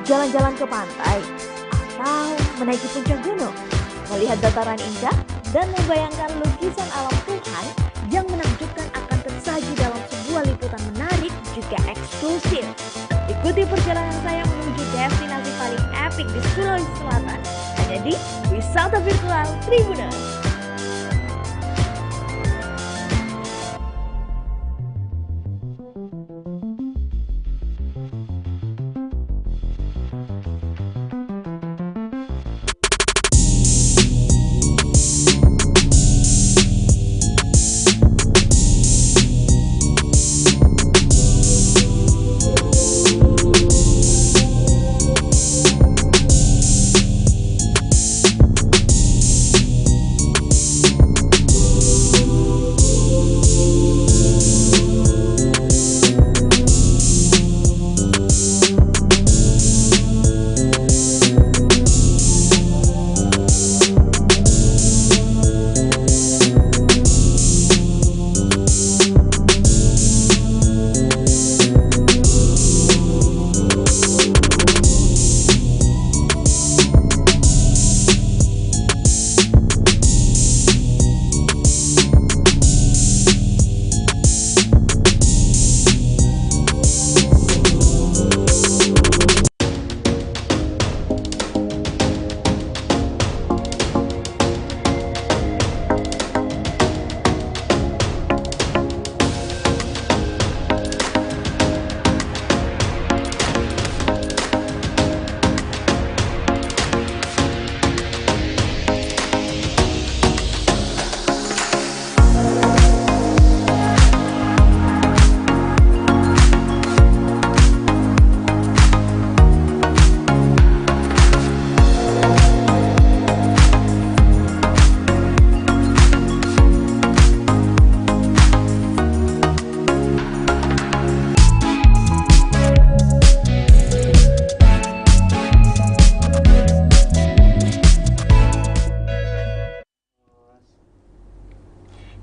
Jalan-jalan ke pantai, atau menaiki puncak gunung, melihat dataran indah, dan membayangkan lukisan alam Tuhan yang menakjubkan akan tersaji dalam sebuah liputan menarik juga eksklusif. Ikuti perjalanan saya menuju destinasi paling epik di Sulawesi Selatan, hanya di Wisata Virtual Tribuners.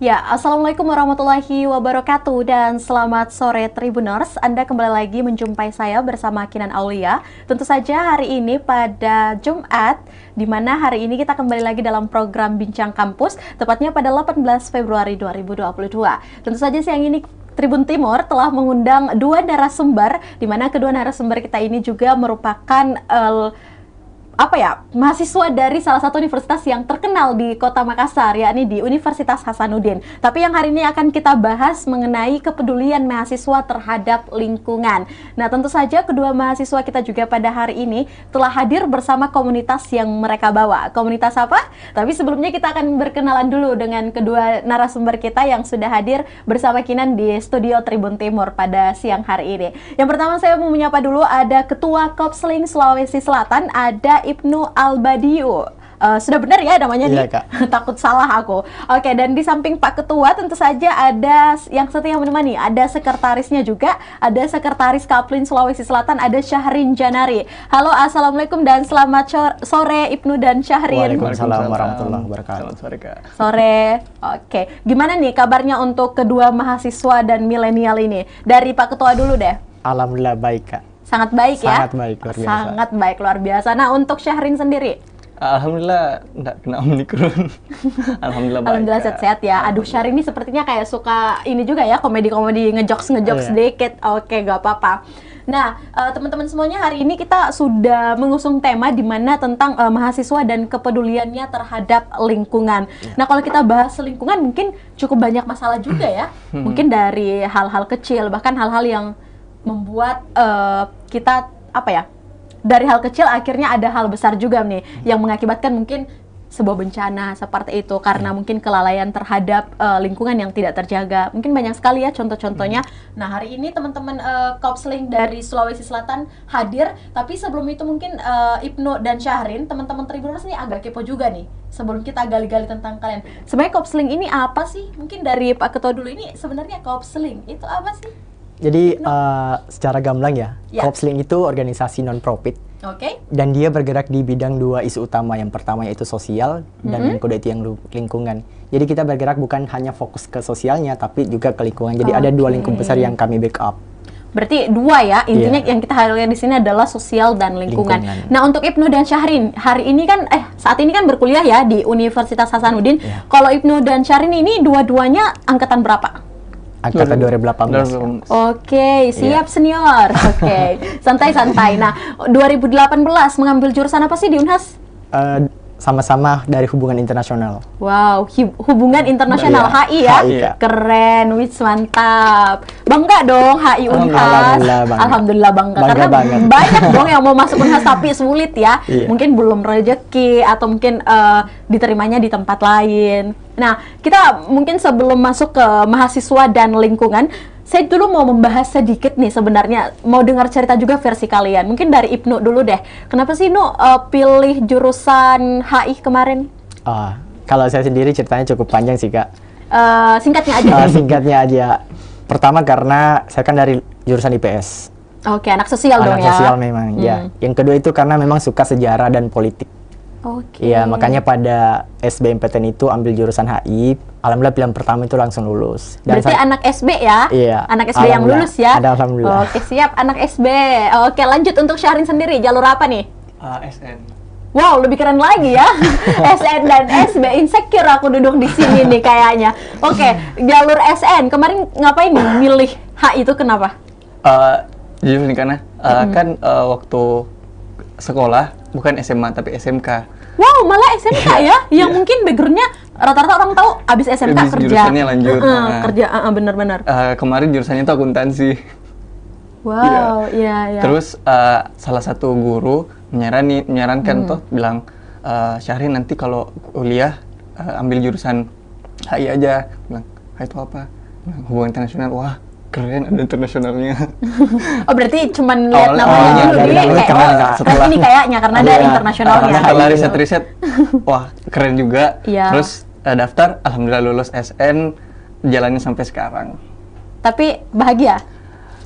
Ya, Assalamualaikum warahmatullahi wabarakatuh dan selamat sore Tribuners. Anda kembali lagi menjumpai saya bersama Kinan Aulia. Tentu saja hari ini pada Jumat, di mana hari ini kita kembali lagi dalam program Bincang Kampus, tepatnya pada 18 Februari 2022. Tentu saja siang ini Tribun Timur telah mengundang dua narasumber, di mana kedua narasumber kita ini juga merupakan mahasiswa dari salah satu universitas yang terkenal di Kota Makassar, yakni di Universitas Hasanuddin. Tapi yang hari ini akan kita bahas mengenai kepedulian mahasiswa terhadap lingkungan. Nah, tentu saja kedua mahasiswa kita juga pada hari ini telah hadir bersama komunitas yang mereka bawa. Komunitas apa? Tapi sebelumnya kita akan berkenalan dulu dengan kedua narasumber kita yang sudah hadir bersama Kinan di studio Tribun Timur pada siang hari ini. Yang pertama saya mau menyapa dulu ada Ketua Kopsling Sulawesi Selatan, ada Ibnu Albadiu. Sudah benar ya namanya nih? Kak. Takut salah aku. Oke, dan di samping Pak Ketua tentu saja ada yang setia menemani, ada sekretarisnya juga, ada sekretaris Kapling Sulawesi Selatan, ada Syahrin Janari. Halo, assalamualaikum dan selamat sore Ibnu dan Syahrin. Waalaikumsalam warahmatullahi wabarakatuh. Selamat sore, Kak. Sore. Oke, gimana nih kabarnya untuk kedua mahasiswa dan milenial ini? Dari Pak Ketua dulu deh. Alhamdulillah baik, Kak. Sangat baik ya? Sangat baik, luar biasa. Sangat baik, luar biasa. Nah, untuk Syahrin sendiri? Alhamdulillah enggak kena Omikron. Alhamdulillah baik. Alhamdulillah Kak. sehat-sehat ya. Aduh, Syahrin ini sepertinya kayak suka ini juga ya, komedi-komedi ngejokes Iya. sedikit. Oke, gak apa-apa. Nah, teman-teman semuanya, hari ini kita sudah mengusung tema di mana tentang mahasiswa dan kepeduliannya terhadap lingkungan. Nah, kalau kita bahas lingkungan mungkin cukup banyak masalah juga ya. Mungkin dari hal-hal kecil, bahkan hal-hal yang membuat kita dari hal kecil akhirnya ada hal besar juga nih yang mengakibatkan mungkin sebuah bencana seperti itu karena mungkin kelalaian terhadap lingkungan yang tidak terjaga. Mungkin banyak sekali ya contoh-contohnya. Nah, hari ini teman-teman Kopsling dari Sulawesi Selatan hadir, tapi sebelum itu mungkin Ibnu dan Syahrin, teman-teman Tribuners ini agak kepo juga nih. Sebelum kita gali-gali tentang kalian, sebenarnya Kopsling ini apa sih? Mungkin dari Pak Ketua dulu, ini sebenarnya Kopsling itu apa sih? Jadi secara gamblang ya, Ya. Kopsling itu organisasi non-profit Oke. dan dia bergerak di bidang dua isu utama. Yang pertama yaitu sosial dan yang kedua itu yang lingkungan. Jadi kita bergerak bukan hanya fokus ke sosialnya tapi juga ke lingkungan. Jadi ada dua lingkup besar yang kami backup. Berarti dua ya, intinya Iya. yang kita highlight di sini adalah sosial dan lingkungan. Lingkungan. Nah, untuk Ibnu dan Syahrin, hari ini kan saat ini kan berkuliah ya di Universitas Hasanuddin. Iya. Kalau Ibnu dan Syahrin ini dua-duanya angkatan berapa? Angkatan 2018. Oke, siap senior. Oke, santai-santai. Nah, 2018 mengambil jurusan apa sih di Unhas? Sama-sama dari hubungan internasional. Wow, hubungan internasional Iya, HI ya. HI, Kak. Keren, wis mantap. Bangga dong HI Unhas. Alhamdulillah, bangga. Alhamdulillah bangga. Bangga Karena banget. banyak dong yang mau masuk Unhas tapi sulit ya. Iya. Mungkin belum rezeki atau mungkin diterimanya di tempat lain. Nah, kita mungkin sebelum masuk ke mahasiswa dan lingkungan, saya dulu mau membahas sedikit nih sebenarnya, mau dengar cerita juga versi kalian. Mungkin dari Ibnu dulu deh. Kenapa sih Nu pilih jurusan HI kemarin? Kalau saya sendiri ceritanya cukup panjang sih Kak. Singkatnya aja deh. Singkatnya aja. Pertama karena saya kan dari jurusan IPS. Oke, anak sosial dong Anak ya. sosial memang, ya. Yang kedua itu karena memang suka sejarah dan politik. Oke. Iya, makanya pada SBMPTN itu ambil jurusan HI. Alhamdulillah pilihan pertama itu langsung lulus. Berarti anak SB ya? Iya. Anak SB yang Alhamdulillah. lulus ya? Ada alhamdulillah. Oke, siap anak SB. Oke, lanjut untuk Syahrin sendiri. Jalur apa nih? SN. Wow, lebih keren lagi ya. SN dan SB. Insecure aku duduk di sini nih kayaknya. Oke, jalur SN. Kemarin ngapain nih milih HI itu kenapa? Jujur nih karena kan waktu sekolah bukan SMA tapi SMK. Wow, malah SMK ya? Yang Iya. mungkin backgroundnya rata-rata orang tahu abis SMK Abis kerja. jurusannya lanjut. Kerja, bener-bener. Kemarin jurusannya itu akuntansi. Wow, iya. Terus salah satu guru menyarankan tuh bilang Syahrin nanti kalau kuliah ambil jurusan HI aja. Bilang, HI itu apa? Bilang, hubungan internasional. Wah, keren ada internasionalnya. Oh, berarti cuman lihat namanya awalnya dulu dari jadi namanya kayak keren, oh, Kak. setelah ini kayaknya karena ada Iya. internasionalnya. Setelah riset-riset, wah keren juga. Iya. Terus daftar, alhamdulillah lulus SN, jalannya sampai sekarang. Tapi bahagia.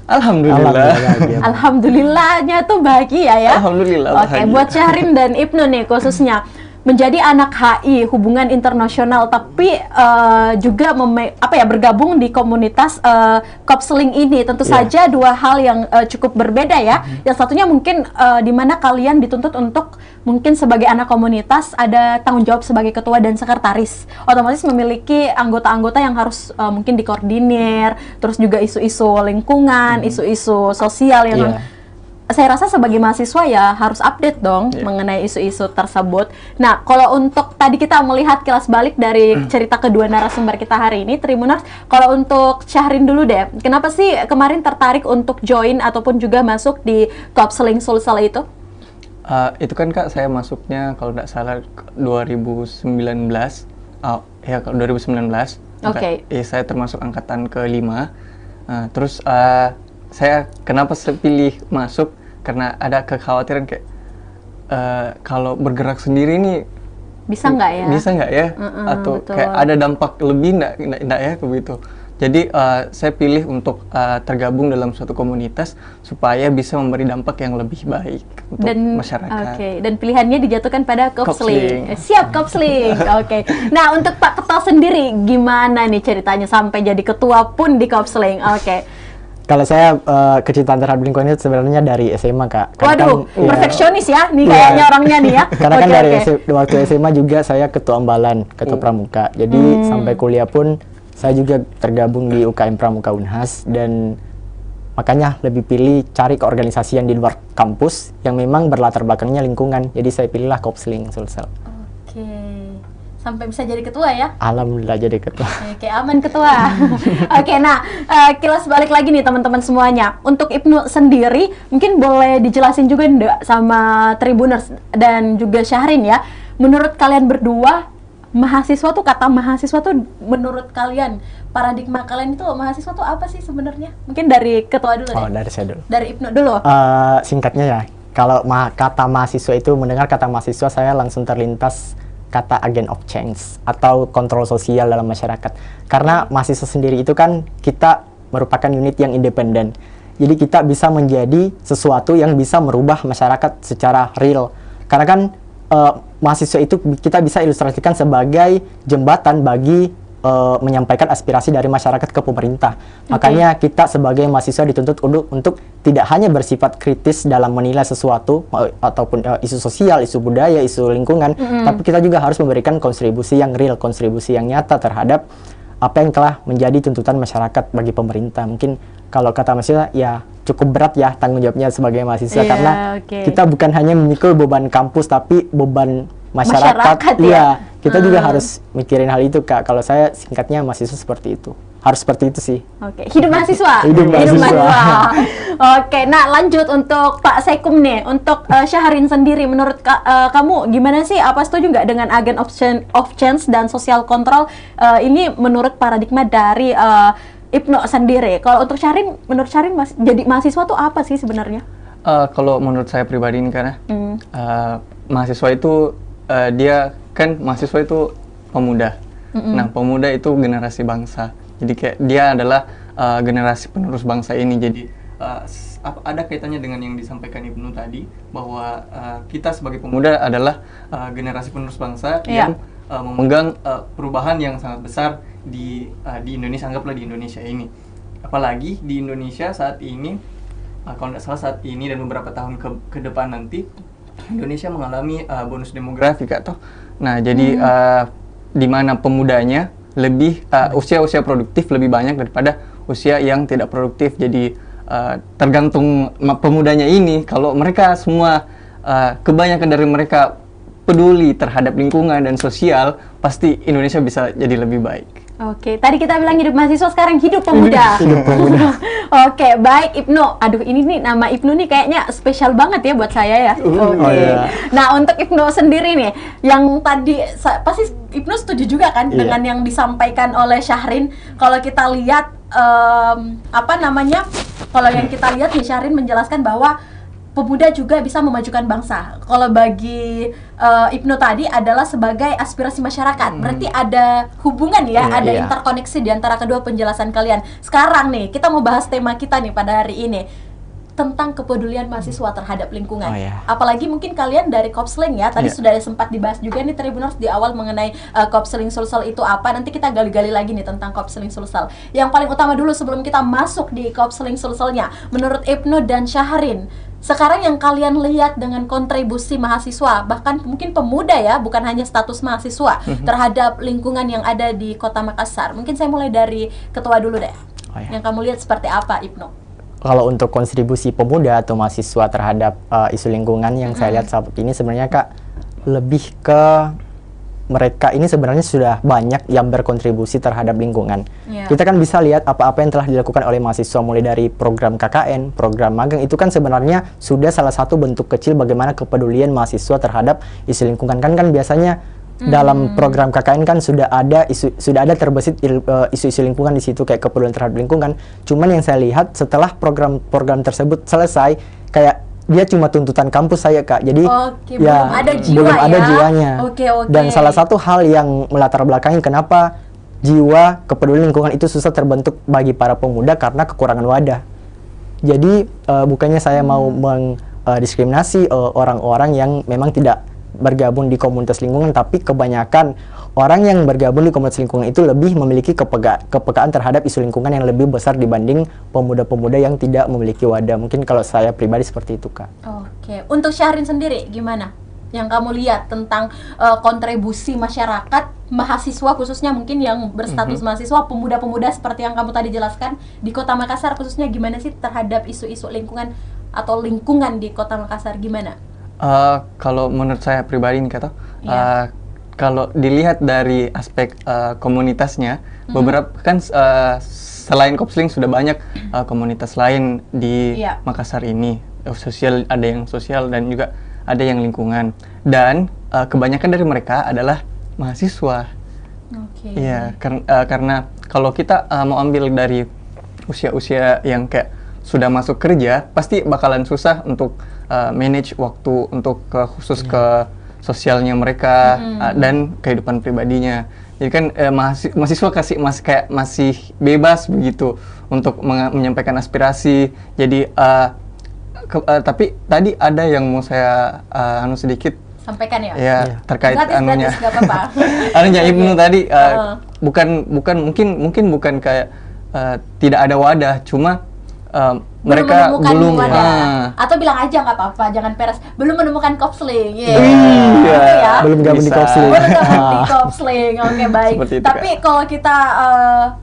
Alhamdulillah. Alhamdulillah. Alhamdulillahnya tuh bahagia ya. Alhamdulillah. Oke, bahagia. buat Syahrin dan Ibnu nih khususnya menjadi anak HI hubungan internasional tapi juga bergabung di komunitas Kopsling ini tentu saja dua hal yang cukup berbeda ya. Yang satunya mungkin di mana kalian dituntut untuk mungkin sebagai anak komunitas ada tanggung jawab sebagai ketua dan sekretaris. Otomatis memiliki anggota-anggota yang harus mungkin dikoordinir, terus juga isu-isu lingkungan, isu-isu sosial yang Iya. saya rasa sebagai mahasiswa ya harus update dong mengenai isu-isu tersebut. Nah, kalau untuk tadi kita melihat kilas balik dari cerita kedua narasumber kita hari ini, Tribuners, kalau untuk Syahrin dulu deh, kenapa sih kemarin tertarik untuk join ataupun juga masuk di Kopsling Sulsel itu? Itu kan Kak, saya masuknya kalau nggak salah 2019. Ya, kalau 2019. Oke. Saya termasuk angkatan ke-5. Terus saya kenapa saya pilih masuk karena ada kekhawatiran kayak kalau bergerak sendiri nih Bisa nggak ya? bisa nggak ya atau betul. kayak ada dampak lebih nggak ya begitu. Jadi saya pilih untuk tergabung dalam suatu komunitas supaya bisa memberi dampak yang lebih baik untuk masyarakat. Oke, dan pilihannya dijatuhkan pada Kopsling. Kopsling. Siap Kopsling. Oke. Nah, untuk Pak Ketua sendiri gimana nih ceritanya sampai jadi ketua pun di Kopsling? Oke. Kalau saya kecintaan terhadap lingkungan itu sebenarnya dari SMA Kak. Karena Waduh, kan, perfeksionis ya nih Iya. kayaknya orangnya nih ya. Karena kan Oke, dari oke. waktu SMA juga saya ketua ambalan, ketua pramuka. Jadi sampai kuliah pun saya juga tergabung di UKM Pramuka Unhas dan makanya lebih pilih cari keorganisasian di luar kampus yang memang berlatar belakangnya lingkungan. Jadi saya pilihlah Kopsling Sulsel. Oke. Sampai bisa jadi ketua ya? Alhamdulillah jadi ketua. Oke, aman ketua. Oke, nah kilas balik lagi nih teman-teman semuanya. Untuk Ibnu sendiri, mungkin boleh dijelasin juga enggak sama Tribuners dan juga Syahrin ya. Menurut kalian berdua, mahasiswa tuh kata mahasiswa tuh menurut kalian paradigma kalian itu mahasiswa tuh apa sih sebenarnya? Mungkin dari ketua dulu Oh, deh. dari saya dulu. Dari Ibnu dulu. Singkatnya ya, kalau kata mahasiswa itu, mendengar kata mahasiswa saya langsung terlintas kata agent of change atau kontrol sosial dalam masyarakat. Karena mahasiswa sendiri itu kan kita merupakan unit yang independen. Jadi kita bisa menjadi sesuatu yang bisa merubah masyarakat secara real. Karena kan mahasiswa itu kita bisa ilustrasikan sebagai jembatan bagi menyampaikan aspirasi dari masyarakat ke pemerintah. Makanya kita sebagai mahasiswa dituntut untuk tidak hanya bersifat kritis dalam menilai sesuatu ataupun isu sosial, isu budaya, isu lingkungan, tapi kita juga harus memberikan kontribusi yang real, kontribusi yang nyata terhadap apa yang telah menjadi tuntutan masyarakat bagi pemerintah. Mungkin kalau kata mahasiswa ya cukup berat ya tanggung jawabnya sebagai mahasiswa, karena kita bukan hanya memikul beban kampus tapi beban masyarakat ya. Kita juga harus mikirin hal itu, Kak. Kalau saya singkatnya mahasiswa seperti itu. Harus seperti itu sih. Oke, hidup mahasiswa. Hidup mahasiswa. Oke, nah lanjut untuk Pak Sekum nih, untuk Syahrin sendiri, menurut kamu gimana sih? Apa setuju nggak dengan agen of change dan social control? Ini menurut paradigma dari IPNO sendiri. Kalau untuk Syahrin, menurut Syahrin jadi mahasiswa tuh apa sih sebenarnya? Kalau menurut saya pribadi ini karena mahasiswa itu dia kan mahasiswa itu pemuda. Nah, pemuda itu generasi bangsa. Jadi kayak dia adalah generasi penerus bangsa ini. Jadi ada kaitannya dengan yang disampaikan Ibnu tadi bahwa kita sebagai pemuda adalah generasi penerus bangsa yang memegang perubahan yang sangat besar di Indonesia, anggaplah di Indonesia ini. Apalagi di Indonesia saat ini, kalau tidak salah saat ini dan beberapa tahun ke depan nanti, Indonesia mengalami bonus demografi, Kak, toh. Nah, jadi di mana pemudanya lebih usia-usia produktif lebih banyak daripada usia yang tidak produktif. Jadi tergantung pemudanya ini, kalau mereka semua kebanyakan dari mereka peduli terhadap lingkungan dan sosial, pasti Indonesia bisa jadi lebih baik. Oke, tadi kita bilang hidup mahasiswa, sekarang hidup pemuda. Hidup pemuda. Oke, baik Ibnu. Aduh, ini nih nama Ibnu nih kayaknya spesial banget ya buat saya ya. Oke. Nah, untuk Ibnu sendiri nih, yang tadi pasti Ibnu setuju juga kan dengan yang disampaikan oleh Syahrin. Kalau kita lihat kalau yang kita lihat nih, Syahrin menjelaskan bahwa pemuda juga bisa memajukan bangsa. Kalau bagi Ibnu tadi adalah sebagai aspirasi masyarakat. Berarti ada hubungan ya, ada interkoneksi di antara kedua penjelasan kalian. Sekarang nih, kita mau bahas tema kita nih pada hari ini tentang kepedulian mahasiswa terhadap lingkungan. Apalagi mungkin kalian dari Kopsling ya, tadi sudah sempat dibahas juga nih Tribuners di awal mengenai Kopsling Sulsel itu apa. Nanti kita gali-gali lagi nih tentang Kopsling Sulsel. Yang paling utama dulu sebelum kita masuk di Kopsling Sulselnya, menurut Ibnu dan Syahrin, sekarang yang kalian lihat dengan kontribusi mahasiswa, bahkan mungkin pemuda ya, bukan hanya status mahasiswa terhadap lingkungan yang ada di Kota Makassar. Mungkin saya mulai dari ketua dulu deh. Yang kamu lihat seperti apa, Ibnu? Kalau untuk kontribusi pemuda atau mahasiswa terhadap isu lingkungan yang saya lihat saat ini sebenarnya, Kak, lebih ke mereka ini sebenarnya sudah banyak yang berkontribusi terhadap lingkungan. Kita kan bisa lihat apa-apa yang telah dilakukan oleh mahasiswa, mulai dari program KKN, program magang, itu kan sebenarnya sudah salah satu bentuk kecil bagaimana kepedulian mahasiswa terhadap isu lingkungan. Kan biasanya dalam program KKN kan sudah ada terbesit isu-isu lingkungan di situ, kayak kepedulian terhadap lingkungan. Cuman yang saya lihat setelah program tersebut selesai, kayak dia cuma tuntutan kampus saya, Kak. Jadi belum ada jiwa, belum ada jiwanya. Dan salah satu hal yang melatar belakangi kenapa jiwa kepedulian lingkungan itu susah terbentuk bagi para pemuda karena kekurangan wadah. Jadi bukannya saya mau mendiskriminasi orang-orang yang memang tidak bergabung di komunitas lingkungan, tapi kebanyakan orang yang bergabung di komunitas lingkungan itu lebih memiliki kepekaan terhadap isu lingkungan yang lebih besar dibanding pemuda-pemuda yang tidak memiliki wadah. Mungkin kalau saya pribadi seperti itu, Kak. Oke. Untuk Syahrin sendiri gimana? Yang kamu lihat tentang kontribusi masyarakat, mahasiswa khususnya mungkin yang berstatus mahasiswa, pemuda-pemuda seperti yang kamu tadi jelaskan di Kota Makassar khususnya, gimana sih terhadap isu-isu lingkungan atau lingkungan di Kota Makassar, gimana? Kalau menurut saya pribadi nih, Kak, kalau dilihat dari aspek komunitasnya, beberapa kan selain Kopsling sudah banyak komunitas lain di Makassar ini. Sosial, ada yang sosial dan juga ada yang lingkungan. Dan kebanyakan dari mereka adalah mahasiswa. Iya, karena kalau kita mau ambil dari usia-usia yang kayak sudah masuk kerja, pasti bakalan susah untuk manage waktu untuk khusus ke sosialnya mereka dan kehidupan pribadinya. Jadi kan mahasiswa masih bebas begitu untuk menyampaikan aspirasi. Jadi tapi tadi ada yang mau saya sedikit Sampaikan ya. ya terkait Gratis, anunya. gratis, nggak apa-apa. Anunya Ibnu tadi bukan mungkin bukan kayak tidak ada wadah, cuma mereka menemukan belum wadah. Atau bilang aja nggak apa-apa, jangan peres. Belum menemukan kopsling. Iya. Ya. Belum gabung di Bisa. kopsling. Baru gabung di kopsling. Oke, baik. Seperti itu, Tapi kalau kita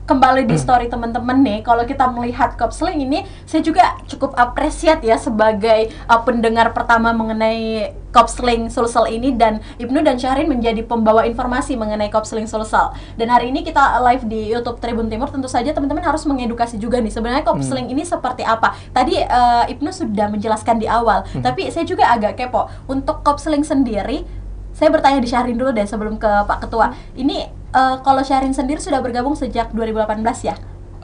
kembali di story teman-teman nih, kalau kita melihat kopsling ini, saya juga cukup apresiat ya sebagai pendengar pertama mengenai kopsling Sulsel ini, dan Ibnu dan Syahrin menjadi pembawa informasi mengenai kopsling Sulsel. Dan hari ini kita live di YouTube Tribun Timur, tentu saja teman-teman harus mengedukasi juga nih sebenarnya kopsling ini seperti apa. Tadi Ibnu sudah menjelaskan di awal, tapi saya juga agak kepo. Untuk kopsling sendiri, saya bertanya di Syahrin dulu deh sebelum ke Pak Ketua. Ini kalau Syahrin sendiri sudah bergabung sejak 2018 ya?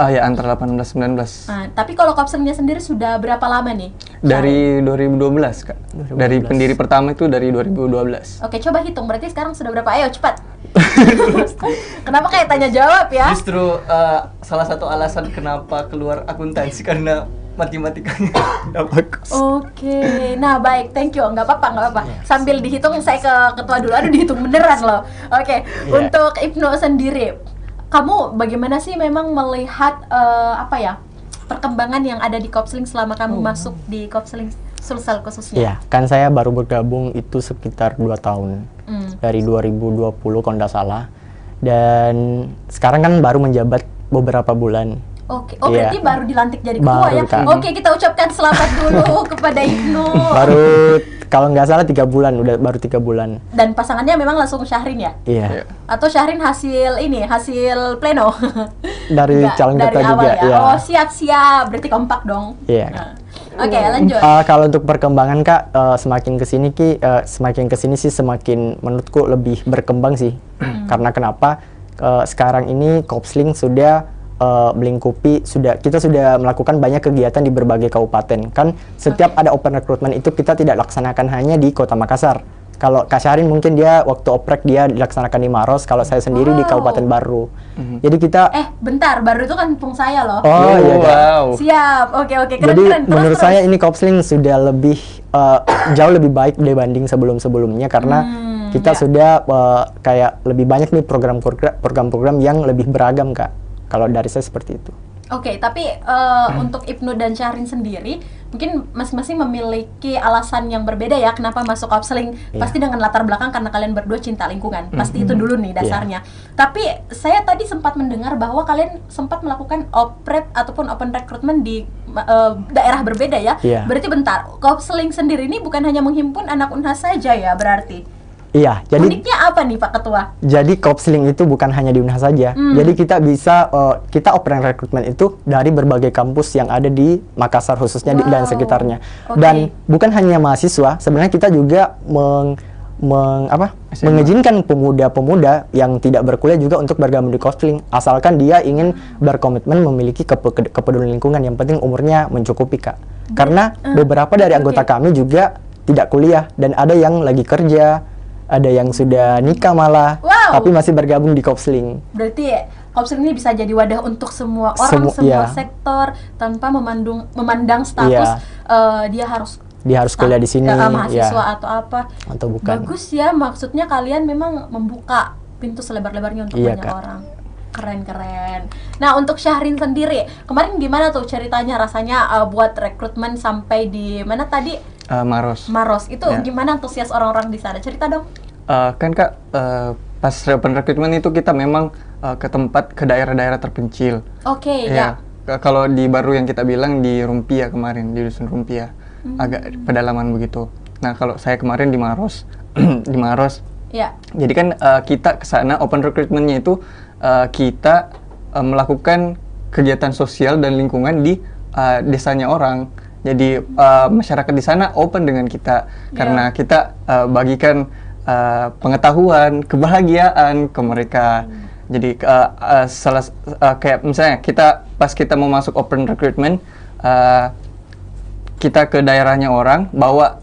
ya antara 18-19. Nah, tapi kalau kopslingnya sendiri sudah berapa lama nih? Dari 2012, Kak. 2012. Dari pendiri pertama itu dari 2012. Oke, coba hitung. Berarti sekarang sudah berapa? Ayo, cepat. Kenapa kayak tanya jawab ya? Justru salah satu alasan kenapa keluar akuntansi karena matematikanya nggak bagus. Oke, nah baik, thank you. Nggak apa-apa. Sambil dihitung, saya ke ketua dulu. Aduh, dihitung beneran loh. Oke, untuk Ibnu sendiri, kamu bagaimana sih memang melihat perkembangan yang ada di kopsling selama kamu masuk di kopsling Sulsel khususnya? Iya, kan saya baru bergabung itu sekitar 2 tahun. Dari 2020 kalau nggak salah. Dan sekarang kan baru menjabat beberapa bulan. Oke, Iya. berarti baru dilantik jadi ketua Baru, ya? Kak. Oke, kita ucapkan selamat dulu kepada Ibnu. Baru kalau nggak salah 3 bulan, baru 3 bulan. Dan pasangannya memang langsung Syahrin ya? Iya. Atau Syahrin hasil pleno? Dari Enggak, calon dari ketua awal juga, ya? iya. Oh, siap. Berarti kompak dong. Iya. Nah. Oke, lanjut. Kalau untuk perkembangan Kak, semakin kesini sih semakin menurutku lebih berkembang sih. Karena kenapa? Sekarang ini kopsling sudah melingkupi, kita sudah melakukan banyak kegiatan di berbagai kabupaten. Kan setiap ada open recruitment itu kita tidak laksanakan hanya di Kota Makassar. Kalau Kak Syahrin mungkin dia waktu oprek dia dilaksanakan di Maros, kalau saya sendiri di Kabupaten Baru. Jadi kita Bentar, Baru itu kan kampung saya loh. Oh iya, Kak. wow. Siap, oke, keren, Jadi keren. Terus, menurut terus. saya ini kopsling sudah lebih jauh lebih baik dibanding sebelum-sebelumnya karena kita sudah kayak lebih banyak nih program-program yang lebih beragam, Kak. Kalau dari saya seperti itu. Oke, tapi untuk Ibnu dan Syahrin sendiri, mungkin masing-masing memiliki alasan yang berbeda ya kenapa masuk kopsling. Pasti dengan latar belakang karena kalian berdua cinta lingkungan. Pasti itu dulu nih dasarnya. Tapi saya tadi sempat mendengar bahwa kalian sempat melakukan oprek ataupun open recruitment di daerah berbeda ya. Iya. Berarti bentar, kopsling sendiri ini bukan hanya menghimpun anak Unhas saja ya berarti. Iya, jadi Uniknya apa nih Pak Ketua? Jadi kopsling itu bukan hanya di Unhas saja. Jadi kita bisa kita open recruitment itu dari berbagai kampus yang ada di Makassar khususnya dan Wow. sekitarnya. Oke. Dan bukan hanya mahasiswa, sebenarnya kita juga mengizinkan pemuda-pemuda yang tidak berkuliah juga untuk bergabung di kopsling asalkan dia ingin berkomitmen memiliki kepedulian lingkungan. Yang penting umurnya mencukupi, Kak. Karena beberapa dari anggota kami juga tidak kuliah dan ada yang lagi kerja, ada yang sudah nikah malah, Wow. tapi masih bergabung di kopsling. Berarti kopsling ini bisa jadi wadah untuk semua orang, semua iya. sektor tanpa memandang status dia harus Kuliah di sini, mahasiswa ya, atau apa. atau bukan. Bagus ya, maksudnya kalian memang membuka pintu selebar-lebarnya untuk Iya, banyak Kak. orang. Keren. Nah, untuk Syahrin sendiri, kemarin gimana tuh ceritanya rasanya buat rekrutmen sampai di mana tadi? Maros. Itu Ya. gimana antusias orang-orang di sana? Cerita dong. Kan Kak, pas open recruitment itu kita memang ke daerah-daerah terpencil. Oke, Ya, ya. kalau di Baru yang kita bilang di Rumpia kemarin, di Dusun Rumpia, agak pedalaman begitu. Nah, kalau saya kemarin di Maros, di Maros. Ya. Jadi kan kita ke sana open recruitment-nya itu kita melakukan kegiatan sosial dan lingkungan di desanya orang. Jadi masyarakat di sana open dengan kita karena kita bagikan pengetahuan, kebahagiaan ke mereka. Jadi kayak misalnya pas kita mau masuk open recruitment, kita ke daerahnya orang bawa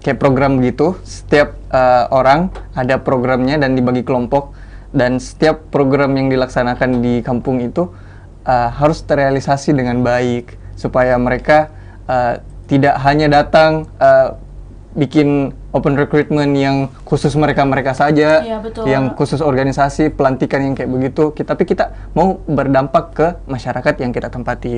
kayak program gitu. Setiap orang ada programnya dan dibagi kelompok, dan setiap program yang dilaksanakan di kampung itu harus terrealisasi dengan baik supaya mereka tidak hanya datang bikin open recruitment yang khusus mereka saja, Iya, betul. yang khusus organisasi pelantikan yang kayak begitu, tapi kita mau berdampak ke masyarakat yang kita tempati.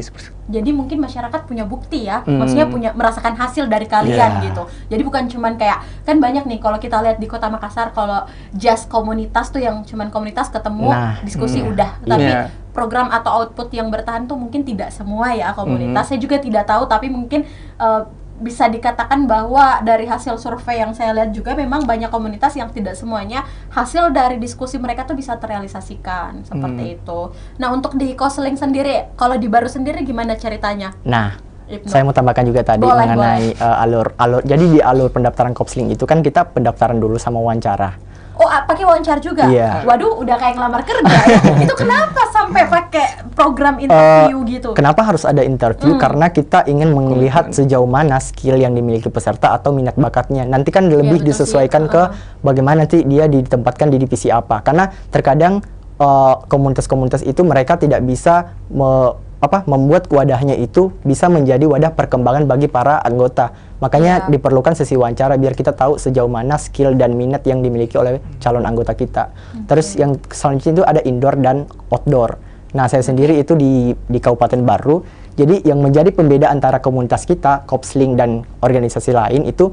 Jadi mungkin masyarakat punya bukti ya, maksudnya punya merasakan hasil dari kalian Yeah. gitu. Jadi bukan cuman kayak, kan banyak nih kalau kita lihat di Kota Makassar, kalau just komunitas tuh yang cuman komunitas ketemu, Nah, diskusi udah. Tapi Iya. program atau output yang bertahan tuh mungkin tidak semua ya komunitas. Saya juga tidak tahu, tapi mungkin bisa dikatakan bahwa dari hasil survei yang saya lihat juga memang banyak komunitas yang tidak semuanya hasil dari diskusi mereka tuh bisa terrealisasikan seperti itu. Nah, untuk di Counseling sendiri, kalau di Baru sendiri gimana ceritanya? Nah, Ibnu? saya mau tambahkan juga tadi Boleh, mengenai alur. Jadi di alur pendaftaran Kopsling itu kan kita pendaftaran dulu sama wawancara. Oh, pakai wawancara juga? Iya. Waduh, udah kayak ngelamar kerja ya. Itu kenapa sampai pakai program interview gitu? Kenapa harus ada interview? Karena kita ingin melihat sejauh mana skill yang dimiliki peserta atau minat bakatnya. Nanti kan lebih betul sih. disesuaikan ke bagaimana nanti dia ditempatkan di divisi apa. Karena terkadang komunitas-komunitas itu mereka tidak bisa membuat wadahnya itu bisa menjadi wadah perkembangan bagi para anggota. Makanya diperlukan sesi wawancara biar kita tahu sejauh mana skill dan minat yang dimiliki oleh calon anggota kita. Terus yang selanjutnya itu ada indoor dan outdoor. Nah, saya sendiri itu di Kabupaten Baru. Jadi yang menjadi pembeda antara komunitas kita, Kopsling dan organisasi lain itu,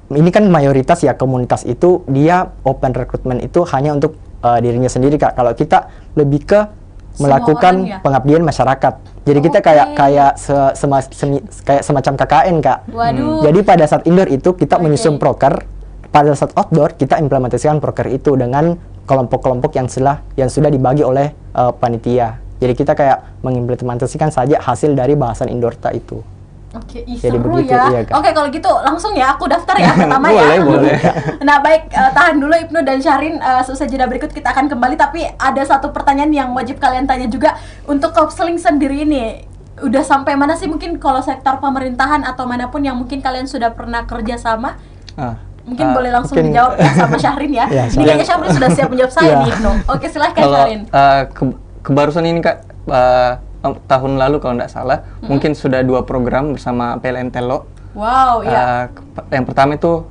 ini kan mayoritas ya komunitas itu dia open recruitment itu hanya untuk dirinya sendiri, Kak. Kalau kita lebih ke melakukan orang ya? pengabdian masyarakat. Jadi kita kayak semacam KKN, Kak. Waduh. Jadi pada saat indoor itu kita menyusun proker, pada saat outdoor kita implementasikan proker itu dengan kelompok-kelompok yang sudah dibagi oleh panitia. Jadi kita kayak mengimplementasikan saja hasil dari bahasan indoor itu. Oke, Jadi seru begitu, ya. iya, Kak. Oke, kalau gitu langsung ya aku daftar ya pertama ya. Boleh. Nah, baik, tahan dulu Ibnu dan Syahrin, seusai jeda berikut kita akan kembali, tapi ada satu pertanyaan yang wajib kalian tanya juga. Untuk Kopsling sendiri ini udah sampai mana sih, mungkin kalau sektor pemerintahan atau manapun yang mungkin kalian sudah pernah kerja sama? Mungkin boleh langsung mungkin- dijawab ya sama Syahrin ya. Ya, Ini kayaknya Syahrin sudah siap menjawab saya Iya. nih, Ibnu. Oke, silahkan Kalau Syahrin. kebarusan ini, Kak, tahun lalu kalau nggak salah, mungkin sudah 2 program bersama PLN Telo. Wow, ya. Yang pertama itu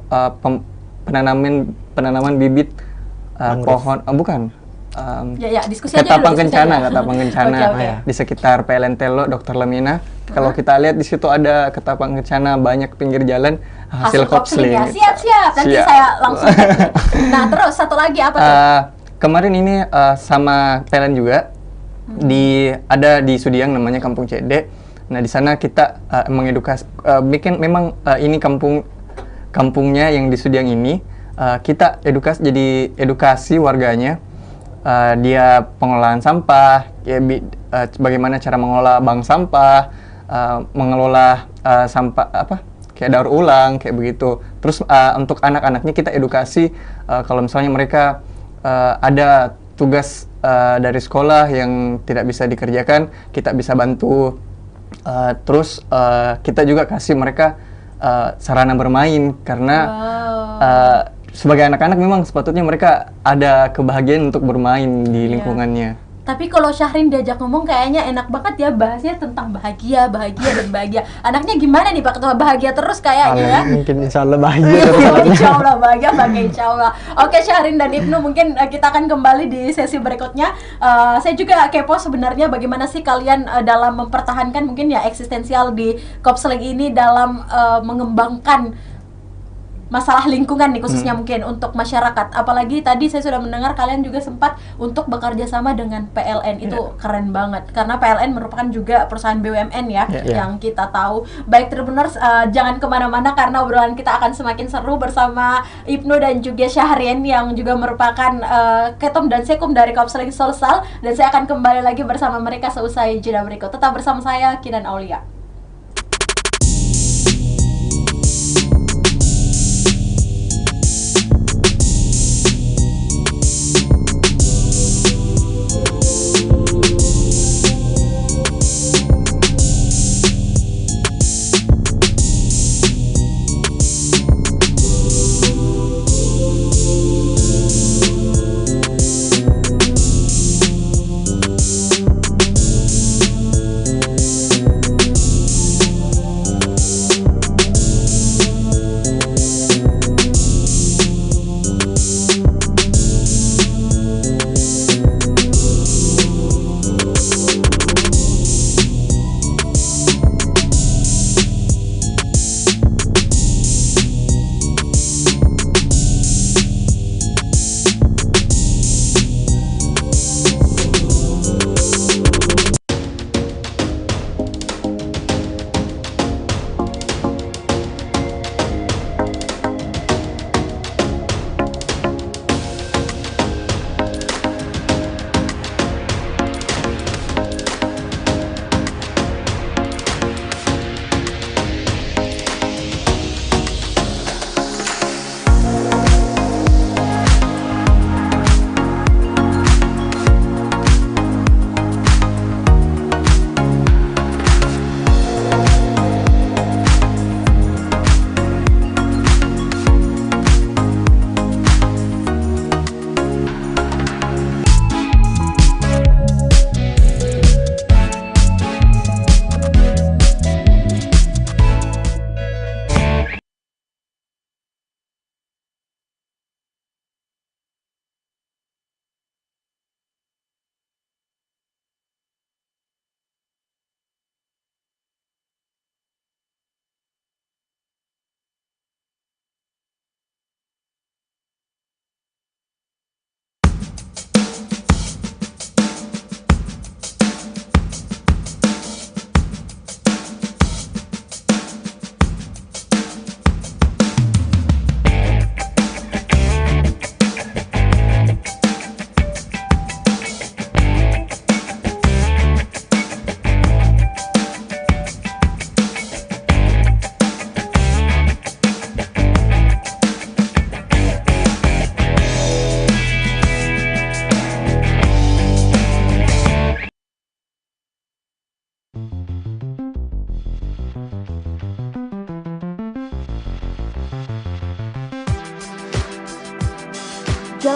penanaman bibit pohon, bukan. Ya, diskusi aja Ketapang dulu, diskusi Kencana, aja. Ketapang Kencana Oke. di sekitar PLN Telo, Dr. Lemina. Kalau kita lihat di situ ada Ketapang Kencana, banyak pinggir jalan hasil Kopsling ya. Kopsling. Siap. Nanti Siap. saya langsung cek nih. Nah, terus satu lagi apa tuh? Kemarin ini sama PLN juga ada di Sudiang namanya Kampung CD. Nah, di sana kita mengedukasi memang ini kampungnya yang di Sudiang ini kita edukasi warganya, dia pengolahan sampah, ya, bagaimana cara mengolah bank sampah, mengelola sampah kayak daur ulang kayak begitu. Terus untuk anak-anaknya kita edukasi kalau misalnya mereka ada tugas dari sekolah yang tidak bisa dikerjakan, kita bisa bantu. Terus kita juga kasih mereka sarana bermain karena sebagai anak-anak memang sepatutnya mereka ada kebahagiaan untuk bermain di lingkungannya. Tapi kalau Syahrin diajak ngomong kayaknya enak banget ya, bahasnya tentang bahagia dan bahagia. Anaknya gimana nih Pak? Ketua bahagia terus kayaknya ya? Mungkin insya Allah bahagia. Insya Allah bahagia, insya Allah. Oke, Syahrin dan Ibnu, mungkin kita akan kembali di sesi berikutnya. Saya juga kepo sebenarnya bagaimana sih kalian dalam mempertahankan mungkin ya eksistensial di Kopsling ini dalam mengembangkan masalah lingkungan nih khususnya mungkin untuk masyarakat. Apalagi tadi saya sudah mendengar kalian juga sempat untuk bekerja sama dengan PLN. Itu keren banget karena PLN merupakan juga perusahaan BUMN ya yang kita tahu. Baik Tribuners, jangan kemana-mana karena obrolan kita akan semakin seru bersama Ibnu dan juga Syahrin yang juga merupakan ketum dan sekum dari Kopsling Sulsel, dan saya akan kembali lagi bersama mereka seusai jeda berikut. Tetap bersama saya Kinan Aulia.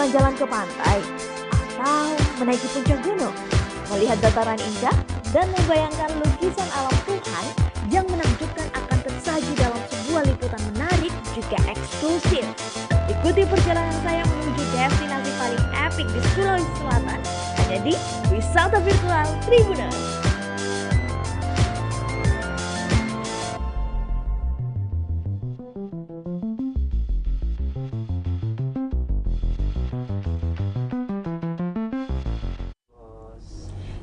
jalan-jalan ke pantai, atau menaiki puncak gunung, melihat dataran indah, dan membayangkan lukisan alam Tuhan yang menakjubkan akan tersaji dalam sebuah liputan menarik juga eksklusif. Ikuti perjalanan saya menuju destinasi paling epik di Sulawesi Selatan, hanya di Wisata Virtual Tribuners.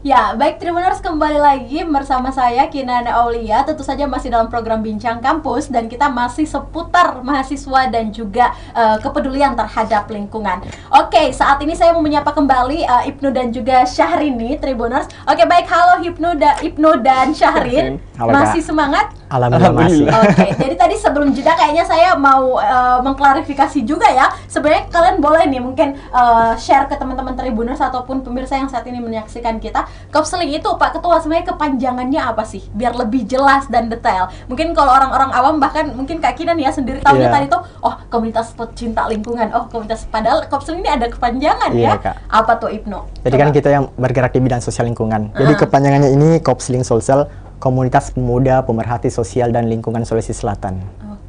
Ya, baik Tribuners, kembali lagi bersama saya Kinana Aulia. Tentu saja masih dalam program Bincang Kampus dan kita masih seputar mahasiswa dan juga kepedulian terhadap lingkungan. Oke, saat ini saya mau menyapa kembali Ibnu dan juga Syahrini, Tribuners. Oke, baik, halo Ibnu dan Syahrin. Halo, masih Kak. semangat? Alhamdulillah masih. Oke, jadi tadi sebelum jeda kayaknya saya mau mengklarifikasi juga ya. Sebenarnya kalian boleh nih mungkin share ke teman-teman Tribuners ataupun pemirsa yang saat ini menyaksikan kita. Kopseling itu Pak Ketua sebenarnya kepanjangannya apa sih? Biar lebih jelas dan detail. Mungkin kalau orang-orang awam bahkan mungkin Kak Kinan ya sendiri tahunya Iya. tadi tuh, oh komunitas pecinta lingkungan, oh komunitas, padahal Kopseling ini ada kepanjangan Iya, ya. Kak. Apa tuh Ibnu? Jadi kan kita yang bergerak di bidang sosial lingkungan. Jadi kepanjangannya ini Kopseling Sulsel, Komunitas Pemuda Pemerhati Sosial dan Lingkungan Sulawesi Selatan.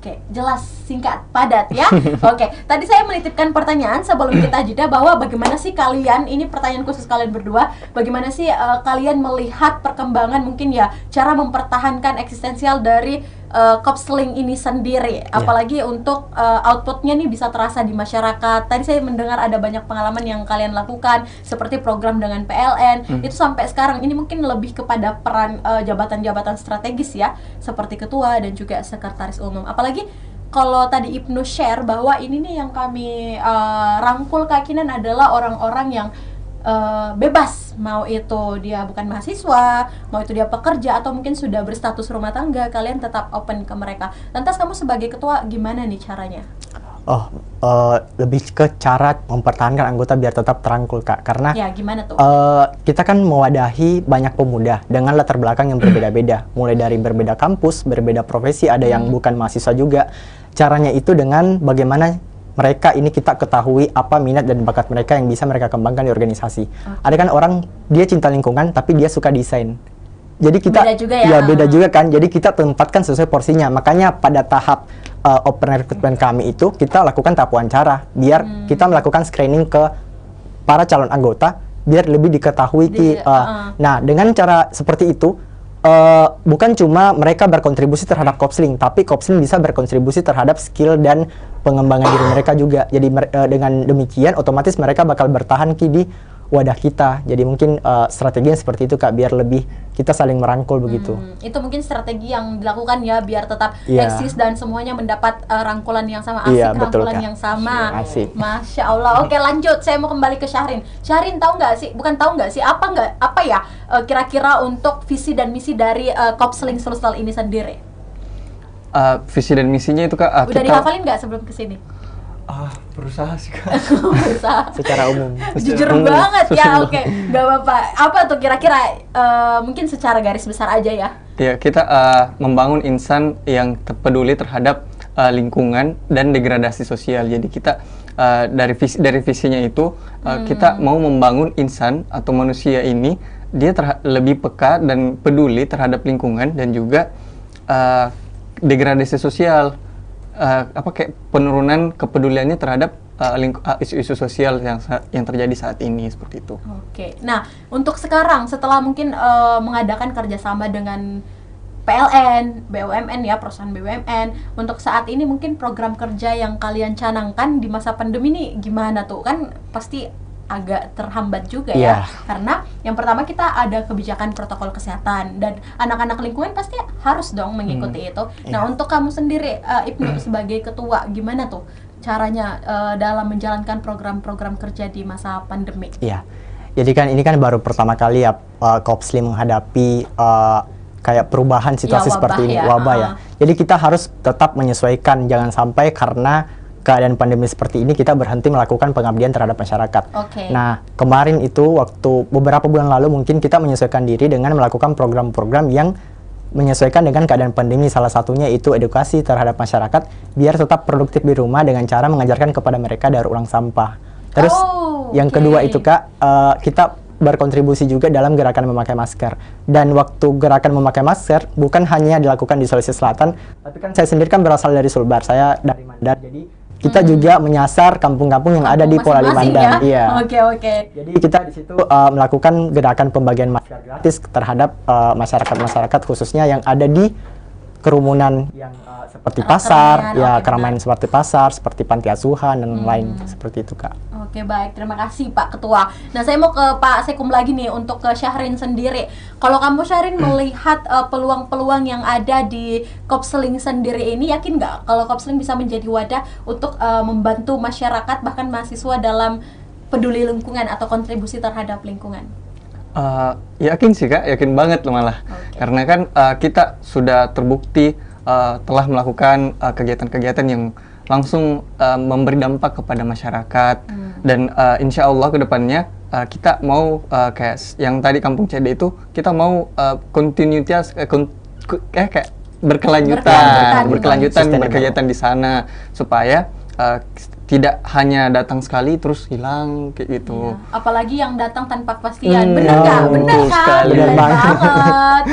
Oke, jelas, singkat, padat ya. Oke, tadi saya menitipkan pertanyaan sebelum kita jeda bahwa bagaimana sih kalian, ini pertanyaan khusus kalian berdua, bagaimana sih kalian melihat perkembangan mungkin ya cara mempertahankan eksistensial dari Kopseling ini sendiri, apalagi untuk outputnya nih bisa terasa di masyarakat. Tadi saya mendengar ada banyak pengalaman yang kalian lakukan seperti program dengan PLN, itu sampai sekarang ini mungkin lebih kepada peran jabatan-jabatan strategis ya, seperti ketua dan juga sekretaris umum. Apalagi kalau tadi Ibnu share bahwa ini nih yang kami rangkul Kak Kinan adalah orang-orang yang bebas, mau itu dia bukan mahasiswa, mau itu dia pekerja atau mungkin sudah berstatus rumah tangga, kalian tetap open ke mereka. Lantas kamu sebagai ketua gimana nih caranya? Lebih ke cara mempertahankan anggota biar tetap terangkul, Kak. Karena Ya gimana tuh? kita kan mewadahi banyak pemuda dengan latar belakang yang berbeda-beda. Mulai dari berbeda kampus, berbeda profesi, ada yang bukan mahasiswa juga. Caranya itu dengan bagaimana mereka ini kita ketahui apa minat dan bakat mereka yang bisa mereka kembangkan di organisasi. Ada kan orang dia cinta lingkungan tapi dia suka desain. Jadi kita Beda juga ya. beda juga kan. Jadi kita tempatkan sesuai porsinya. Makanya pada tahap open recruitment kami itu kita lakukan tahap wawancara biar kita melakukan screening ke para calon anggota biar lebih diketahui Nah, dengan cara seperti itu bukan cuma mereka berkontribusi terhadap Kopseling, tapi Kopseling bisa berkontribusi terhadap skill dan pengembangan diri mereka juga. Jadi dengan demikian otomatis mereka bakal bertahan di wadah kita. Jadi mungkin strateginya seperti itu, Kak, biar lebih kita saling merangkul begitu. Itu mungkin strategi yang dilakukan ya biar tetap Iya. eksis dan semuanya mendapat rangkulan yang sama, asik, Iya, betul, rangkulan Kak. yang sama. Asik. Masya Allah. Oke, lanjut. Saya mau kembali ke Syahrin. Syahrin tahu nggak sih? Bukan tahu nggak sih? Apa ya kira-kira untuk visi dan misi dari Kopseling Sulsel ini sendiri? Visi dan misinya itu Kak, Udah dihafalin nggak sebelum kesini? berusaha sih Kak. Berusaha. Secara umum. Jujur banget ya. Oke, nggak apa-apa. Apa tuh kira-kira? Mungkin secara garis besar aja ya. Ya, kita membangun insan yang peduli terhadap lingkungan dan degradasi sosial. Jadi kita dari visinya itu kita mau membangun insan atau manusia ini dia lebih peka dan peduli terhadap lingkungan dan juga degradasi sosial, kayak penurunan kepeduliannya terhadap isu-isu sosial yang terjadi saat ini seperti itu. Oke, nah untuk sekarang setelah mungkin mengadakan kerjasama dengan PLN, BUMN ya, perusahaan BUMN, untuk saat ini mungkin program kerja yang kalian canangkan di masa pandemi ini gimana tuh? Kan pasti agak terhambat juga ya, karena yang pertama kita ada kebijakan protokol kesehatan dan anak-anak lingkungan pasti harus dong mengikuti itu. Nah untuk kamu sendiri Ibnu sebagai ketua gimana tuh caranya dalam menjalankan program-program kerja di masa pandemi? Iya, jadi kan ini kan baru pertama kali ya Kopseling menghadapi kayak perubahan situasi wabah seperti ini, ya. wabah ya. Jadi kita harus tetap menyesuaikan, jangan sampai karena keadaan pandemi seperti ini kita berhenti melakukan pengabdian terhadap masyarakat. Oke. Nah, kemarin itu waktu beberapa bulan lalu mungkin kita menyesuaikan diri dengan melakukan program-program yang menyesuaikan dengan keadaan pandemi. Salah satunya itu edukasi terhadap masyarakat biar tetap produktif di rumah dengan cara mengajarkan kepada mereka daur ulang sampah. Terus yang oke. kedua itu Kak, kita berkontribusi juga dalam gerakan memakai masker. Dan waktu gerakan memakai masker bukan hanya dilakukan di Sulawesi Selatan, tapi kan saya sendiri kan berasal dari Sulbar, saya dari Mandar. Jadi kita juga menyasar kampung-kampung yang ada di Polali Masing-masing Mandar. ya? Iya. Oke. Jadi kita di situ melakukan gerakan pembagian masker gratis terhadap masyarakat-masyarakat khususnya yang ada di kerumunan yang seperti pasar, Keramaian, ya oke, keramaian seperti pasar, seperti panti asuhan dan lain seperti itu Kak. Oke, baik, terima kasih Pak Ketua. Nah, saya mau ke Pak Sekum lagi nih untuk ke Syahrin sendiri. Kalau kamu Syahrin melihat peluang-peluang yang ada di Kopseling sendiri ini, yakin nggak kalau Kopseling bisa menjadi wadah untuk membantu masyarakat bahkan mahasiswa dalam peduli lingkungan atau kontribusi terhadap lingkungan? Yakin sih Kak, yakin banget loh malah. Karena kan kita sudah terbukti telah melakukan kegiatan-kegiatan yang langsung memberi dampak kepada masyarakat. Dan insya Allah kedepannya kita mau kayak yang tadi Kampung CD itu, kita mau kontinuitas kayak berkelanjutan Sustainable. berkegiatan di sana supaya tidak hanya datang sekali terus hilang kayak gitu. Iya. Apalagi yang datang tanpa kepastian, bener nggak? Bener betul kan? sekali. Bener Bener banget.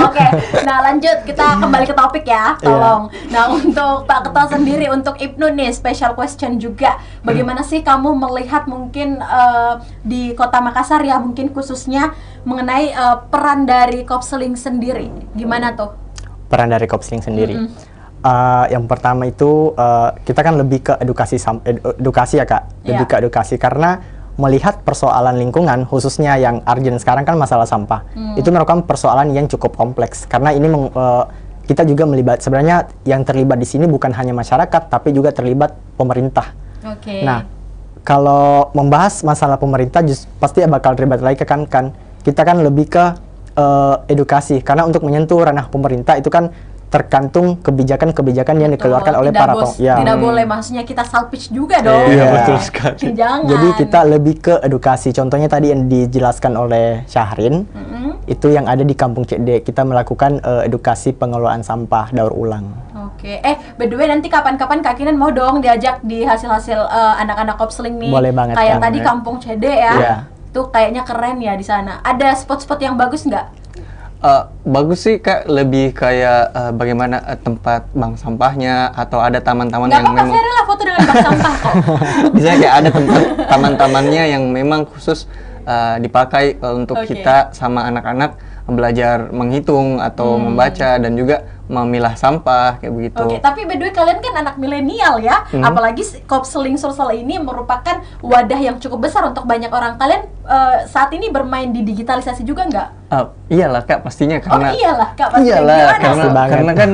Oke, nah lanjut kita kembali ke topik ya, tolong. Nah untuk Pak Ketua sendiri, untuk Ibnu nih special question juga, bagaimana sih kamu melihat mungkin di Kota Makassar ya, mungkin khususnya mengenai peran dari Kopseling sendiri, gimana tuh? Peran dari Kopseling sendiri. Yang pertama itu kita kan lebih ke edukasi ya Kak, lebih ke edukasi karena melihat persoalan lingkungan khususnya yang urgent sekarang kan masalah sampah. Itu merupakan persoalan yang cukup kompleks karena ini kita juga sebenarnya yang terlibat di sini bukan hanya masyarakat tapi juga terlibat pemerintah. Oke. Nah, kalau membahas masalah pemerintah pasti bakal terlibat lagi kan kita kan lebih ke edukasi karena untuk menyentuh ranah pemerintah itu kan tergantung kebijakan-kebijakan yang dikeluarkan oleh para Tidak boleh, maksudnya kita selfish juga dong. Iya, betul sekali. Jangan. Jadi kita lebih ke edukasi. Contohnya tadi yang dijelaskan oleh Syahrin, itu yang ada di Kampung CD. Kita melakukan edukasi pengelolaan sampah daur ulang. Oke. By the way, nanti kapan-kapan Kak Kinan mau dong diajak di hasil-hasil anak-anak Kopseling nih. Boleh banget, kayak Kang. tadi Kampung CD ya. Iya. Tuh kayaknya keren ya di sana. Ada spot-spot yang bagus nggak? Bagus sih Kak, lebih kayak bagaimana tempat bank sampahnya atau ada taman-taman Nggak yang apa-apa, memang saya rela foto dengan bank sampah kok. misalnya kayak ada tempat taman-tamannya yang memang khusus dipakai untuk Oke. kita sama anak-anak belajar menghitung atau membaca dan juga memilah sampah kayak begitu. Oke, tapi by the way kalian kan anak milenial ya, apalagi Kopseling Sulsel ini merupakan wadah yang cukup besar untuk banyak orang. Kalian saat ini bermain di digitalisasi juga nggak? Iyalah Kak, pastinya karena iyalah Kak, pasti. iyalah Gimana? karena, Pasti banget. karena kan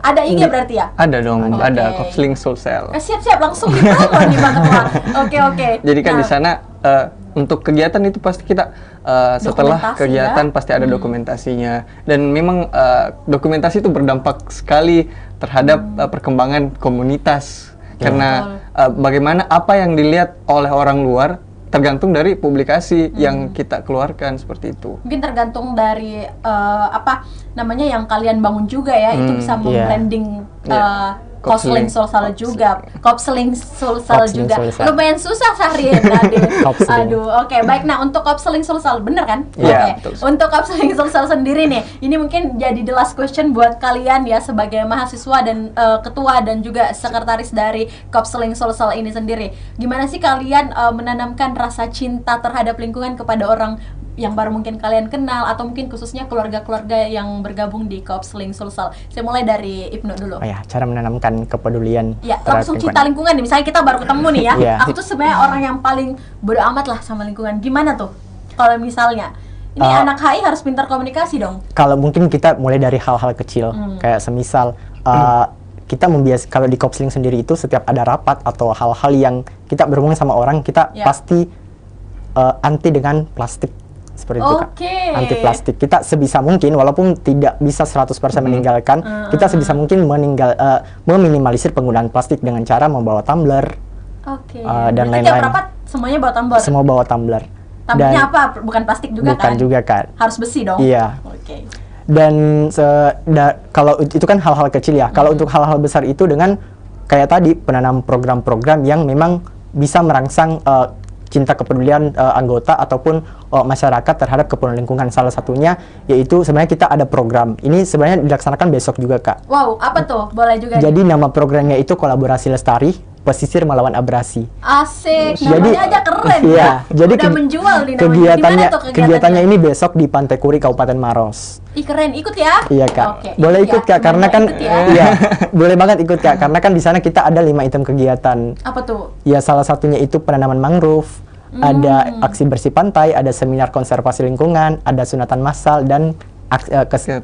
Ada IG berarti ya? ada dong, Oke. ada Kopseling Sulsel. Siap-siap langsung dipromo nih Pak Ketua. Oke. Jadi kan Nah, di sana untuk kegiatan itu pasti kita setelah Dokumentasi kegiatan ya? pasti ada dokumentasinya dan memang dokumentasi itu berdampak sekali terhadap perkembangan komunitas karena bagaimana apa yang dilihat oleh orang luar tergantung dari publikasi yang kita keluarkan seperti itu. mungkin tergantung dari apa namanya yang kalian bangun juga ya, itu bisa membranding Kopseling Sulsel juga, Kopseling Sulsel Kopseling juga. Sulsel. Lumayan susah Syahrin tadi. Kopseling. Aduh, oke, baik. Nah, untuk Kopseling Sulsel, bener kan? Iya, Oke. betul. Untuk Kopseling Sulsel sendiri nih, ini mungkin jadi the last question buat kalian ya sebagai mahasiswa dan ketua dan juga sekretaris dari Kopseling Sulsel ini sendiri. Gimana sih kalian menanamkan rasa cinta terhadap lingkungan kepada orang yang baru mungkin kalian kenal atau mungkin khususnya keluarga-keluarga yang bergabung di Kopseling Sulsel? Saya mulai dari Ibnu dulu. Oh ya, cara menanamkan kepedulian Ya, terhadap langsung lingkungan. cinta lingkungan nih. Misalnya kita baru ketemu nih ya. Iya. Aku tuh sebenarnya orang yang paling bodo amat lah sama lingkungan. Gimana tuh? Kalau misalnya ini anak HI harus pintar komunikasi dong. Kalau mungkin kita mulai dari hal-hal kecil, kayak semisal kita kalau di Kopseling sendiri itu setiap ada rapat atau hal-hal yang kita berhubungan sama orang, kita Ya. pasti anti dengan plastik. Seperti itu Kak. Oke. Anti plastik. Kita sebisa mungkin walaupun tidak bisa 100% meninggalkan, kita sebisa mungkin meminimalisir penggunaan plastik dengan cara membawa tumbler, Oke. dan Berarti tiap lain-lain. rapat semuanya bawa tumbler. semua bawa tumbler. Tumblernya apa? Bukan plastik juga Bukan kan? juga kan. Harus besi dong. Iya. Oke. Dan kalau itu kan hal-hal kecil ya. Kalau untuk hal-hal besar itu dengan kayak tadi penanam program-program yang memang bisa merangsang cinta kepedulian anggota ataupun masyarakat terhadap kepedulian lingkungan. Salah satunya yaitu sebenarnya kita ada program. Ini sebenarnya dilaksanakan besok juga, Kak. Wow, apa tuh? Boleh juga. Jadi nama programnya itu Kolaborasi Lestari Pesisir Melawan Abrasi. Asik, Jadi, namanya aja keren. iya, jadi udah menjual nih namanya. kegiatannya, Gimana tuh kegiatannya ini besok di Pantai Kuri, Kabupaten Maros. Ih keren, ikut ya? Iya, Kak. Oke, Boleh ikut, Kak, karena kan ikut ya. iya, boleh banget ikut, Kak, karena kan di sana kita ada 5 item kegiatan. Apa tuh? Ya, salah satunya itu penanaman mangrove, ada aksi bersih pantai, ada seminar konservasi lingkungan, ada sunatan massal dan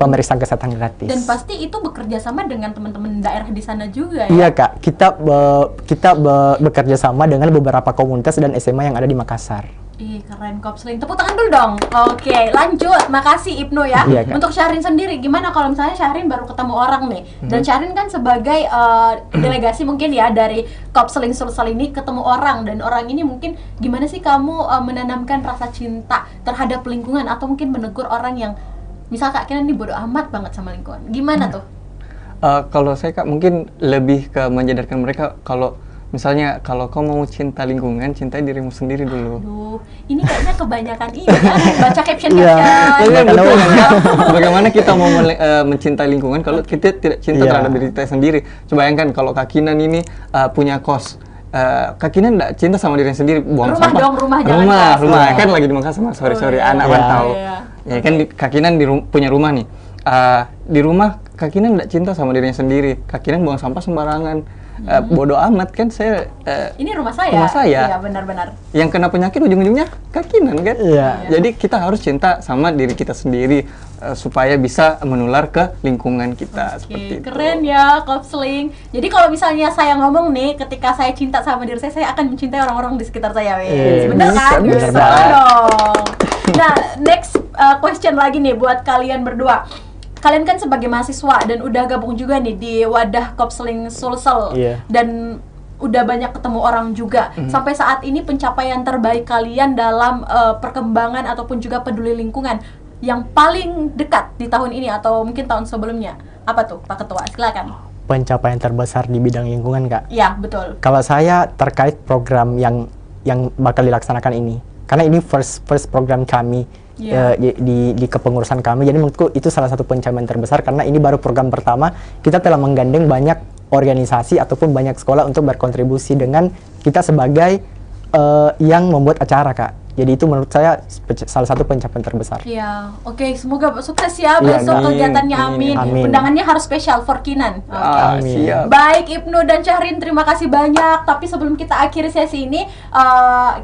pemeriksaan kesehatan gratis. Dan pasti itu bekerja sama dengan teman-teman daerah di sana juga ya? Iya, Kak, kita bekerja sama dengan beberapa komunitas dan SMA yang ada di Makassar. Ih keren, Kopsling. Tepuk tangan dulu dong. Oke, lanjut. Makasih Ibnu ya. Iya, Kak. Untuk Syahrin sendiri, gimana kalau misalnya Syahrin baru ketemu orang nih? Dan Syahrin kan sebagai delegasi mungkin ya dari Kopsling Sulsel ini ketemu orang, dan orang ini mungkin gimana sih kamu menanamkan rasa cinta terhadap lingkungan atau mungkin menegur orang yang misal Kak Kinan ini bodo amat banget sama lingkungan. Gimana tuh? Kalau saya, Kak, mungkin lebih ke menyadarkan mereka kalau misalnya kalau kau mau cinta lingkungan, cintai dirimu sendiri dulu. Aduh, ini kayaknya kebanyakan ini ya, baca caption. Iya, betul kan? Bagaimana kita mau mencintai lingkungan kalau kita tidak cinta terhadap diri kita sendiri? Coba bayangkan kalau Kak Kinan ini punya kos. Kak Kinan nggak cinta sama dirinya sendiri, buang Rumah sampah. dong, rumah, jangan kos. Rumah kan lagi di Makassar, sorry anak rantau. Ya kan Kak Kinan punya rumah nih. Di rumah Kak Kinan nggak cinta sama dirinya sendiri. Kak Kinan buang sampah sembarangan. Bodoh amat kan saya. Ini rumah saya. Rumah saya. Iya, benar-benar. Yang kena penyakit ujung-ujungnya Kak Kinan kan. Iya. Jadi kita harus cinta sama diri kita sendiri supaya bisa menular ke lingkungan kita. Seperti itu. Keren ya, Kopsling. Jadi kalau misalnya saya ngomong nih, ketika saya cinta sama diri saya akan mencintai orang-orang di sekitar saya. Bener kan? bisa. Bisa dong. Nah, next question lagi nih buat kalian berdua. Kalian kan sebagai mahasiswa dan udah gabung juga nih di wadah Kopsling Sulsel. Dan udah banyak ketemu orang juga. Sampai saat ini pencapaian terbaik kalian dalam perkembangan ataupun juga peduli lingkungan yang paling dekat di tahun ini atau mungkin tahun sebelumnya, apa tuh Pak Ketua? Silakan. Pencapaian terbesar di bidang lingkungan, Kak. Iya, betul. Kalau saya terkait program yang bakal dilaksanakan ini, karena ini first program kami di kepengurusan kami, jadi menurutku itu salah satu pencapaian terbesar karena ini baru program pertama. Kita telah menggandeng banyak organisasi ataupun banyak sekolah untuk berkontribusi dengan kita sebagai yang membuat acara, Kak. Jadi itu menurut saya salah satu pencapaian terbesar. Iya, oke, semoga sukses ya besok kegiatannya, amin. Undangannya harus spesial for Kinan. Amin. Siap. Baik Ibnu dan Syahrin, terima kasih banyak. Tapi sebelum kita akhiri sesi ini,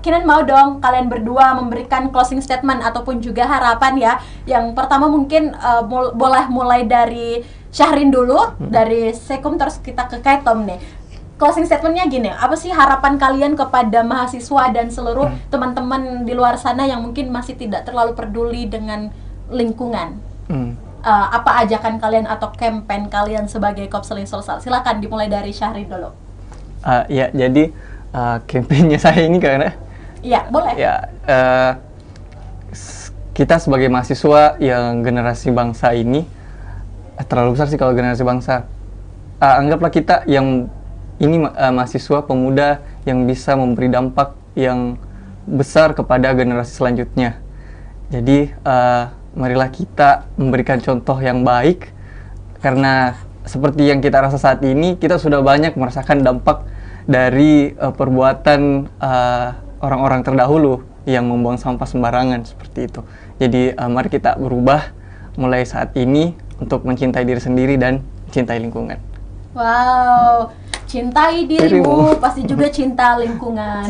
Kinan mau dong kalian berdua memberikan closing statement ataupun juga harapan ya. Yang pertama mungkin boleh mulai dari Syahrin dulu, dari Sekum terus kita ke Kaitom nih. Closing statementnya gini, apa sih harapan kalian kepada mahasiswa dan seluruh teman-teman di luar sana yang mungkin masih tidak terlalu peduli dengan lingkungan? Apa ajakan kalian atau campaign kalian sebagai Kopsling Sulsel? Silakan dimulai dari Syahrin dulu. Ya, jadi campaignnya saya ini karena Iya, boleh. ya kita sebagai mahasiswa yang generasi bangsa ini terlalu besar sih kalau generasi bangsa. Anggaplah kita yang ini mahasiswa pemuda yang bisa memberi dampak yang besar kepada generasi selanjutnya. Jadi marilah kita memberikan contoh yang baik, karena seperti yang kita rasa saat ini, kita sudah banyak merasakan dampak dari perbuatan orang-orang terdahulu yang membuang sampah sembarangan seperti itu. Jadi mari kita berubah mulai saat ini untuk mencintai diri sendiri dan mencintai lingkungan. Wow, cintai dirimu, pasti juga cinta lingkungan.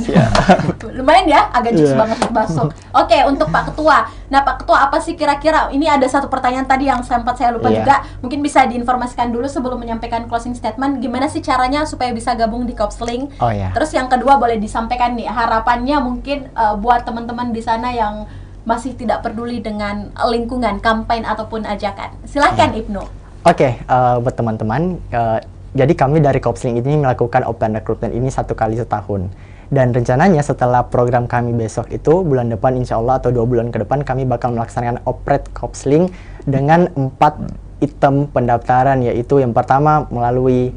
Lumayan ya, agak jus banget masuk. Oke, untuk Pak Ketua. Nah, Pak Ketua, apa sih kira-kira? Ini ada satu pertanyaan tadi yang sempat saya lupa juga. Mungkin bisa diinformasikan dulu sebelum menyampaikan closing statement. Gimana sih caranya supaya bisa gabung di Kopsling? Terus yang kedua boleh disampaikan nih, harapannya mungkin buat teman-teman di sana yang masih tidak peduli dengan lingkungan, campaign ataupun ajakan. Silakan Ibnu. Oke, buat teman-teman, jadi kami dari Kopsling ini melakukan open recruitment ini 1 kali setahun. Dan rencananya setelah program kami besok itu, bulan depan insya Allah atau 2 bulan ke depan kami bakal melaksanakan operate Kopsling dengan 4 item pendaftaran, yaitu yang pertama melalui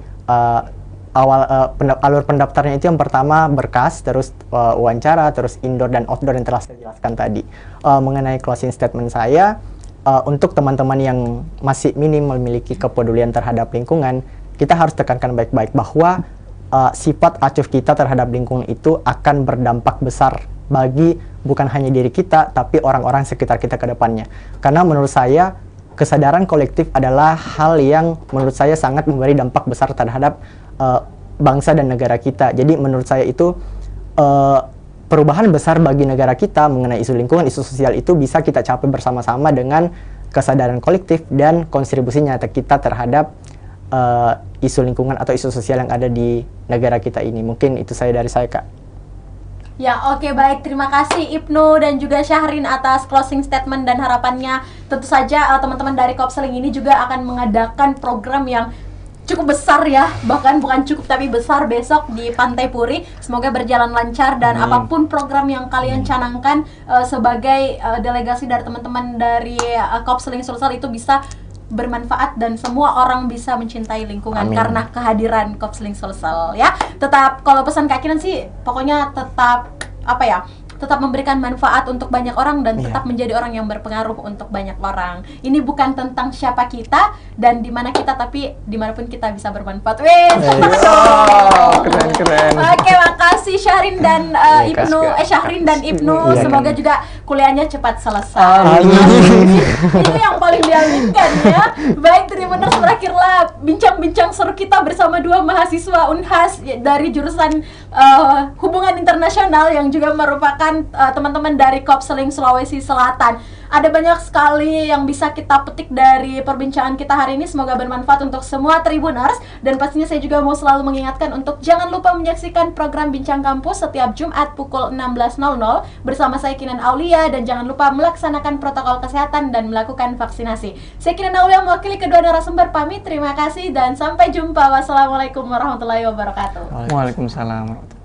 alur pendaftarannya itu yang pertama berkas, terus wawancara, terus indoor dan outdoor yang telah saya jelaskan tadi. Mengenai closing statement saya, untuk teman-teman yang masih minim memiliki kepedulian terhadap lingkungan, kita harus tekankan baik-baik bahwa sifat acuh kita terhadap lingkungan itu akan berdampak besar bagi bukan hanya diri kita, tapi orang-orang sekitar kita ke depannya. Karena menurut saya, kesadaran kolektif adalah hal yang menurut saya sangat memberi dampak besar terhadap bangsa dan negara kita. Jadi menurut saya itu perubahan besar bagi negara kita mengenai isu lingkungan, isu sosial itu bisa kita capai bersama-sama dengan kesadaran kolektif dan kontribusi nyata kita terhadap isu lingkungan atau isu sosial yang ada di negara kita ini. Mungkin itu dari saya, Kak. Ya, oke, baik. Terima kasih Ibnu dan juga Syahrin atas closing statement dan harapannya. Tentu saja teman-teman dari Kopseling ini juga akan mengadakan program yang cukup besar ya, bahkan bukan cukup tapi besar besok di Pantai Puri. Semoga berjalan lancar dan apapun program yang kalian canangkan sebagai delegasi dari teman-teman dari Kopseling Sulsel itu bisa bermanfaat dan semua orang bisa mencintai lingkungan. Amin. Karena kehadiran Kopseling Sulsel ya. Tetap, kalau pesan Kak Kinan sih pokoknya tetap tetap memberikan manfaat untuk banyak orang dan tetap menjadi orang yang berpengaruh untuk banyak orang. Ini bukan tentang siapa kita dan di mana kita, tapi dimanapun kita bisa bermanfaat. Keren. Oke, makasih Syahrin dan Ibnu. Syahrin dan Ibnu, semoga juga kuliahnya cepat selesai. Itu yang paling diaminkan ya. Baik, Tribuners, berakhirlah bincang-bincang seru kita bersama dua mahasiswa Unhas dari jurusan Hubungan Internasional yang juga merupakan teman-teman dari Kopseling Sulawesi Selatan. Ada banyak sekali yang bisa kita petik dari perbincangan kita hari ini. Semoga bermanfaat untuk semua Tribuners. Dan pastinya saya juga mau selalu mengingatkan untuk jangan lupa menyaksikan program Bincang Kampus setiap Jumat pukul 16.00 bersama saya Kinan Aulia. Dan jangan lupa melaksanakan protokol kesehatan dan melakukan vaksinasi. Saya Kinan Aulia mewakili kedua narasumber pamit. Terima kasih dan sampai jumpa. Wassalamualaikum warahmatullahi wabarakatuh. Waalaikumsalam.